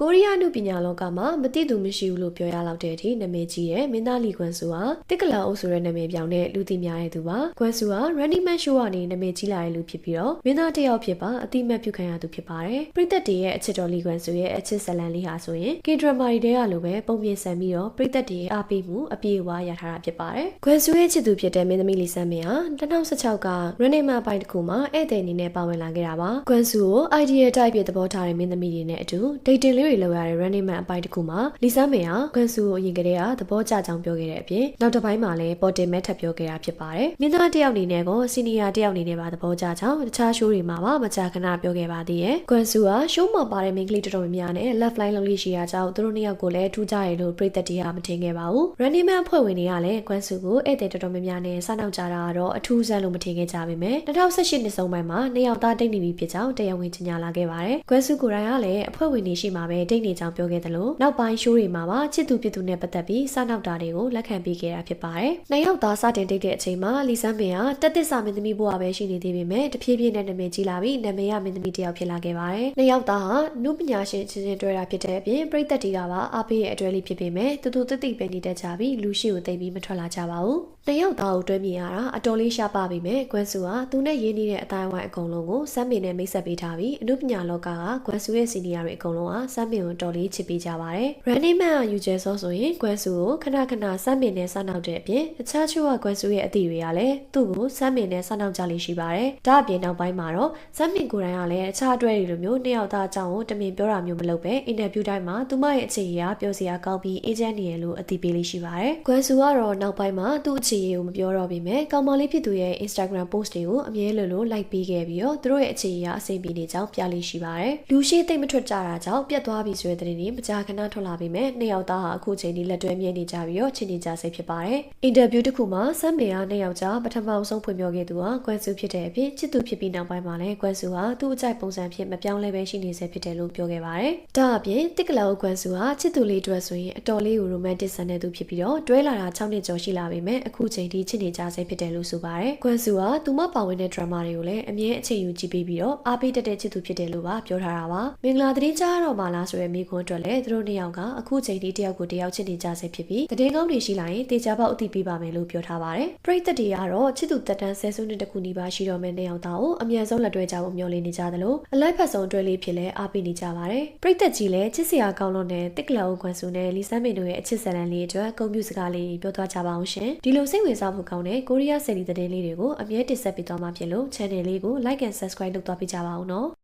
ကိုရီးယားနုပညာလောကမှာမတိသူမရှိဘူးလို့ပြောရလောက်တဲ့အထိနာမည်ကြီးတဲ့မင်းသားလီကွမ်ဆူဟာတစ်ကလာအုပ်ဆိုတဲ့နာမည်ပြောင်းတဲ့လူသိများတဲ့သူပါကွမ်ဆူဟာ Running Man Show ကနေနာမည်ကြီးလာတဲ့လူဖြစ်ပြီးတော့မင်းသားတစ်ယောက်ဖြစ်ပါအတိအမှတ်ပြုခံရသူဖြစ်ပါတယ်ပရိသတ်တွေရဲ့အချစ်တော်လီကွမ်ဆူရဲ့အချစ်ဇာတ်လမ်းလေးဟာဆိုရင်ကင်ဒရမာတွေတဲကလိုပဲပုံပြင်ဆန်ပြီးတော့ပရိသတ်တွေရဲ့အားပေးမှုအပြည့်အဝရထားတာဖြစ်ပါတယ်ကွမ်ဆူရဲ့ချစ်သူဖြစ်တဲ့မင်းသမီးလီဆန်းမင်းဟာ2016က Running Man ပိုင်းတစ်ခုမှာဧည့်သည်အနေနဲ့ပါဝင်လာခဲ့တာပါကွမ်ဆူကို idea type ရဲ့သဘောထားတဲ့မင်းသမီးတွေနဲ့အတူ dating လေးတွေလုပ်ရတဲ့ Running Man အပိုင်းတစ်ခုမှာလီဆန်းမင်းဟာကွမ်ဆူကိုအရင်ကတည်းကသဘောကျကြောင်းပြောခဲ့တဲ့အပြင်နောက်တစ်ပိုင်းမှာလည်းပေါ်တင်မဲ့ထပ်ပြောခဲ့တာဖြစ်ပါတယ်မင်းသားတစ်ယောက်အနေနဲ့ကိုစီနီယာတစ်ယောက်အနေနဲ့ပါသဘောကျကြောင်းတခြား show တွေမှာပါမကြာခဏပြောခဲ့ပါသေးတယ်ကွမ်ဆူဟာ show မှာပါတဲ့မိန်းကလေးတော်တော်များများနဲ့ left line လုပ်လို့ရှိရာကြောင်းသူတို့နှစ်ယောက်ကိုလည်းထူးခြားတယ်လို့ပရိသတ်တွေကမထင်ခဲ့ပါဘူး Running Man ဖွဲ့ဝင်တွေကလည်းကွမ်ဆူကိုဧည့်သည်တော်တော်များများနဲ့စနောက်ကြတာကတော့အထူးဆန်းလို့မထင်ခဲ့ကြပေမဲ့2018နှစ်ဆုံးပိုင်းမှာနှစ်ယောက်သားတိတ်နေပြီဖြစ်ကြောင်းတရားဝင်ကြေညာလာခဲ့ပါတယ်ကွမ်ဆူကိုယ်တိုင်ကလည်းအဖွဲ့ဝင်တွေရှိမှပဲတိတ်နေကြောင်းပြောခဲ့တယ်လို့နောက်ပိုင်း show တွေမှာပါချစ်သူဖြစ်သူနဲ့ပတ်သက်ပြီးစနောက်တာတွေကိုလက်ခံပေးခဲ့တာဖြစ်ပါတယ်နှစ်ယောက်သားစတင်တိတ်တဲ့အချိန်မှာလီဆန်းပင်ဟာတက်သစ်စာမင်းသမီးဘဝပဲရှိနေသေးပေမဲ့တဖြည်းဖြည်းနဲ့နာမည်ကြီးလာပြီးနာမည်ရမင်းသမီးတစ်ယောက်ဖြစ်လာခဲ့ပါတယ်နှစ်ယောက်သားဟာနုပညာရှင်ချင်းချင်းတွဲတာဖြစ်တဲ့အပြင်ပရိသတ်တွေကပါအားပေးရဲ့အတွဲလေးဖြစ်ပေမဲ့တူတူတိတ်တိတ်ပဲနေတတ်ကြပြီးလူရှိကိုသိပြီးမထွက်လာကြပါဘူးနှစ်ယောက်သားကိုတွဲမြင်ရတာအတော်လေးရှားပါပေမဲ့ကွမ်ဆူဟာသူနဲ့ရင်းနှီးတဲ့အတိုင်းအဝိုင်းအကုန်လုံးကိုစမ်းပင်နဲ့မိတ်ဆက်ပေးထားပြီးအနုပညာလောကကကွမ်ဆူရဲ့စီနီယာတွေအကုန်လုံးဟာစမ်းပင်ကိုတော်လေးချစ်ပေးကြပါတယ် Running Man ကယူကျဲစောဆိုရင်ကွမ်ဆူကိုခဏခဏစမ်းပင်နဲ့စနောက်တဲ့အပြင်တခြားချို့ကကွမ်ဆူရဲ့အသည့်တွေကလည်းသူ့ကိုစမ်းပင်နဲ့စနောက်ကြလိမ့်ရှိပါတယ်ဒါအပြင်နောက်ပိုင်းမှာတော့စမ်းပင်ကိုယ်တိုင်ကလည်းအခြားအတွဲတွေလိုမျိုးနှစ်ယောက်သားအကြောင်းကိုတမင်ပြောတာမျိုးမလုပ်ပဲအင်တာဗျူးတိုင်းမှာသူမရဲ့အခြေအရပြောစရာကောင်းပြီးအေဂျင့်နေရလို့အသိပေးလေးရှိပါတယ်ကွမ်ဆူကတော့နောက်ပိုင်းမှာသူ့အခြေအရကိုမပြောတော့ပေမဲ့ကောင်မလေးဖြစ်သူရဲ့ Instagram post တွေကိုအမြဲလို like ပေးခဲ့ပြီးတော့သူတို့ရဲ့အခြေအရအဆင်ပြေနေကြောင်းပြလေးရှိပါတယ်လူရှိသိမ့်မထွက်ကြတာကြောင့်ပြတ်သွားပြီဆိုတဲ့သတင်းတွေမကြာခဏထွက်လာပေမဲ့နှစ်ယောက်သားဟာအခုချိန်ထိလက်တွဲမြဲနေကြပြီးတော့ချင်းနေကြစိတ်ဖြစ်ပါတယ်အင်တာဗျူးတစ်ခုမှာစမ်းမေကနှစ်ယောက်ကြားပထမဆုံးဖွင့်ပြောခဲ့သူဟာကွမ်ဆူဖြစ်တဲ့အပြင်ချစ်သူဖြစ်ပြီးနောက်ပိုင်းမှာလည်းကွမ်ဆူဟာသူ့အကြိုက်ပုံစံဖြစ်မပြောင်းလဲပဲရှိနေစေဖြစ်တယ်လို့ပြောခဲ့ပါတယ်ဒါအပြင်တစ်ကလာကွမ်ဆူဟာချစ်သူလေးအတွက်ဆိုရင်အတော်လေးကို romantic ဆန်တဲ့သူဖြစ်ပြီးတော့တွဲလာတာ6နှစ်ကျော်ရှိလာပေမဲ့အခုချိန်ထိချစ်နေကြစိတ်ဖြစ်တယ်လို့ဆိုပါတယ်ကွမ်ဆူဟာသူမပါဝင်တဲ့ drama တွေကိုလည်းအမြဲအချိန်ယူကြည့်ပေးပြီးတော့အားပေးတတ်တဲ့ချစ်သူဖြစ်တယ်လို့ပါပြောထားတာပါမင်္ဂလာသတင်းကြားတော့မှလားဆိုတဲ့မိကွန်းအတွက်လည်းသူတို့နှစ်ယောက်ကအခုချိန်ထိတယောက်ကိုတယောက်ချစ်နေကြစိတ်ဖြစ်ပြီးသတင်းကောင်းတွေရှိလာရင်တေချာပေါက်အသိပေးပါမယ်လို့ပြောထားပါတယ်ပရိသတ်တွေကတော့ချစ်သူတက်တန်းဆဲဆုနှစ်တခုနီးပါးရှိတော့မယ့်နှစ်ယောက်သားကိုအမြန်ဆုံးလက်တွဲကြဖို့မျှော်လင့်နေကြသလိုအလိုက်ဖက်ဆုံးတွဲလေးဖြစ်လဲအားပေးနေကြပါတယ်ပရိသတ်ကြီးလည်းချစ်စရာကောင်းလို့နဲ့တစ်ကလာကွမ်ဆူနဲ့လီဆန်းမင်တို့ရဲ့အချစ်ဇာတ်လမ်းလေးအတွက်ဂုဏ်ပြုစကားလေးပြောသွားကြပါအောင်ရှင်ဒီလိုစိတ်ဝင်စားဖို့ကောင်းတဲ့ကိုရီးယားဆယ်လီသတင်းလေးတွေကိုအမြဲတင်ဆက်ပေးသွားမှာဖြစ်လို့ channel လေးကို like and subscribe လုပ်သွားပေးကြပါဦးနော်